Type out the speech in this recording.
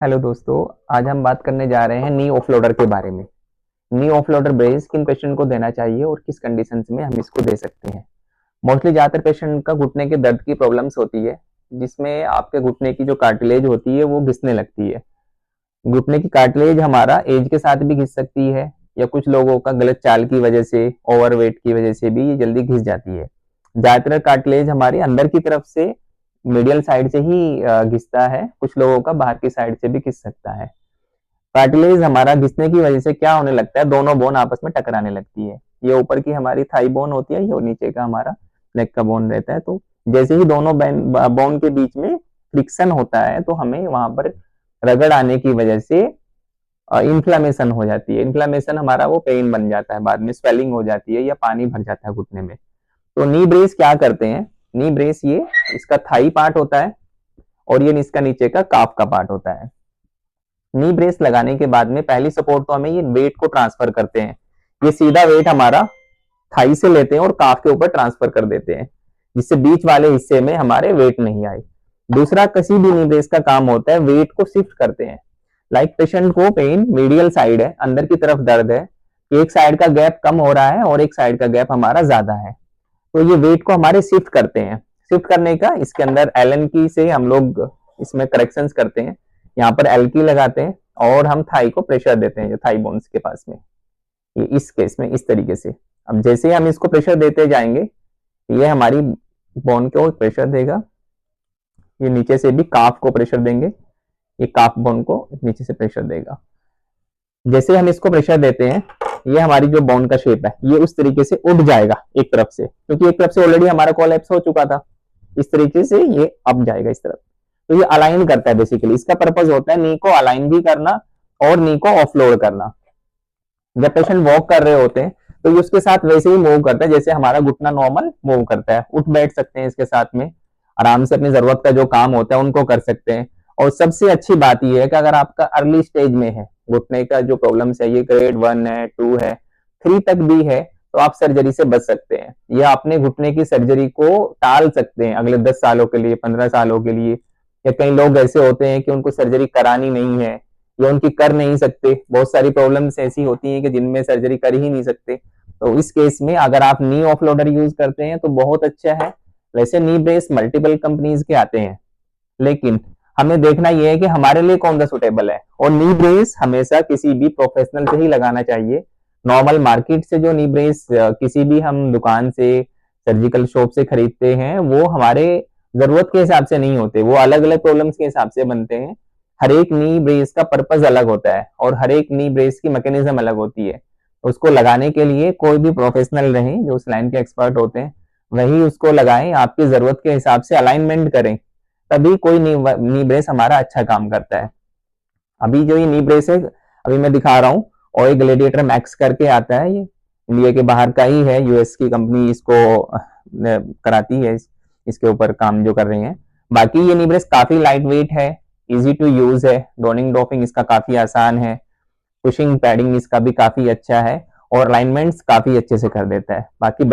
Hello दोस्तों। आज हम बात करने जा रहे हैं नी ऑफलोडर के बारे में। नी ऑफलोडर ब्रेस किन पेशेंट को देना चाहिए और किस कंडीशंस में हम इसको दे सकते हैं। मोस्टली ज़्यादातर पेशेंट का घुटने के दर्द की प्रॉब्लम्स होती है, जिसमें आपके घुटने की जो कार्टिलेज होती है वो घिसने लगती है। घुटने की कार्टिलेज हमारा एज के साथ भी घिस सकती है, या कुछ लोगों का गलत चाल की वजह से, ओवरवेट की वजह से भी ये जल्दी घिस जाती है। ज़्यादातर कार्टिलेज हमारे अंदर की तरफ से मीडियल साइड से ही घिसता है, कुछ लोगों का बाहर की साइड से भी घिस सकता है। कार्टिलेज हमारा घिसने की वजह से क्या होने लगता है, दोनों बोन आपस में टकराने लगती है। ये ऊपर की हमारी थाई बोन होती है, ये नीचे का हमारा नेक का बोन रहता है। तो जैसे ही दोनों बोन के बीच में फ्रिक्शन होता है तो हमें वहां पर रगड़ आने की वजह से इन्फ्लामेशन हो जाती है। इन्फ्लामेशन हमारा वो पेन बन जाता है, बाद में स्वेलिंग हो जाती है या पानी भर जाता है घुटने में। तो नी ब्रेस क्या करते हैं, नी ब्रेस ये इसका थाई पार्ट होता है और ये इसका नीचे का काफ का पार्ट होता है। नी ब्रेस लगाने के बाद में पहली सपोर्ट तो हमें ये वेट को ट्रांसफर करते हैं। ये सीधा वेट हमारा थाई से लेते हैं और काफ के ऊपर ट्रांसफर कर देते हैं, जिससे बीच वाले हिस्से में हमारे वेट नहीं आए। दूसरा, किसी भी नी ब्रेस का काम होता है वेट को शिफ्ट करते हैं। लाइक पेशेंट को पेन मीडियल साइड है, अंदर की तरफ दर्द है, एक साइड का गैप कम हो रहा है और एक साइड का गैप हमारा ज्यादा है, तो ये वेट को हमारे शिफ्ट करते हैं। शिफ्ट करने का इसके अंदर एलन की से हम लोग इसमें करेक्शंस करते हैं। यहाँ पर एल की लगाते हैं और हम थाई को प्रेशर देते हैं, जो थाई बोन्स के पास में, ये इस केस में इस तरीके से। अब जैसे ही हम इसको प्रेशर देते जाएंगे, ये हमारी बोन को प्रेशर देगा। ये नीचे से भी काफ को प्रेशर देंगे, ये काफ बोन को नीचे से प्रेशर देगा। जैसे हम इसको प्रेशर देते हैं, ये हमारी जो बोन का शेप है ये उस तरीके से उठ जाएगा एक तरफ से, क्योंकि एक तरफ से ऑलरेडी हमारा कोलैप्स हो चुका था। इस तरीके से ये अप जाएगा इस तरफ। तो ये अलाइन करता है, बेसिकली इसका पर्पज होता है नी को अलाइन भी करना और नी को ऑफलोड करना। जब पेशेंट वॉक कर रहे होते हैं तो ये उसके साथ वैसे ही मूव करता है जैसे हमारा घुटना नॉर्मल मूव करता है। उठ बैठ सकते हैं इसके साथ में, आराम से अपनी जरूरत का जो काम होता है उनको कर सकते हैं। और सबसे अच्छी बात यह है कि अगर आपका अर्ली स्टेज में है, घुटने का जो प्रॉब्लम है ये ग्रेड 1 है, 2 है, 3 तक भी है, तो आप सर्जरी से बच सकते हैं, या अपने घुटने की सर्जरी को टाल सकते हैं अगले 10 सालों के लिए, 15 सालों के लिए। या कई लोग ऐसे होते हैं कि उनको सर्जरी करानी नहीं है या उनकी कर नहीं सकते, बहुत सारी प्रॉब्लम्स ऐसी होती हैं कि जिनमें सर्जरी कर ही नहीं सकते। तो इस केस में अगर आप नी ऑफलोडर यूज करते हैं तो बहुत अच्छा है। वैसे नी ब्रेस मल्टीपल कंपनीज के आते हैं, लेकिन हमें देखना यह है कि हमारे लिए कौन सा सुटेबल है। और नी ब्रेस हमेशा किसी भी प्रोफेशनल से ही लगाना चाहिए। नॉर्मल मार्केट से जो नी ब्रेस किसी भी हम दुकान से, सर्जिकल शॉप से खरीदते हैं, वो हमारे जरूरत के हिसाब से नहीं होते, वो अलग अलग प्रॉब्लम्स के हिसाब से बनते हैं। हर एक नी ब्रेस का पर्पज अलग होता है और हर एक नी ब्रेस की मैकेनिज्म अलग होती है। उसको लगाने के लिए कोई भी प्रोफेशनल रहे जो उस लाइन के एक्सपर्ट होते हैं, वही उसको लगाएं, आपकी जरूरत के हिसाब से अलाइनमेंट करें, तभी कोई नी ब्रेस हमारा अच्छा काम करता है। अभी जो ये नी ब्रेस है अभी मैं दिखा रहा हूँ, और एक ग्लेडिएटर मैक्स करके आता है, ये इंडिया के बाहर का ही है, यूएस की कंपनी इसको कराती है, इसके ऊपर काम जो कर रही है। बाकी ये नी ब्रेस काफी लाइट वेट है, इजी टू यूज है, डोनिंग डॉपिंग इसका काफी आसान है, पुशिंग पैडिंग इसका भी काफी अच्छा है और अलाइनमेंट्स काफी अच्छे से कर देता है। बाकी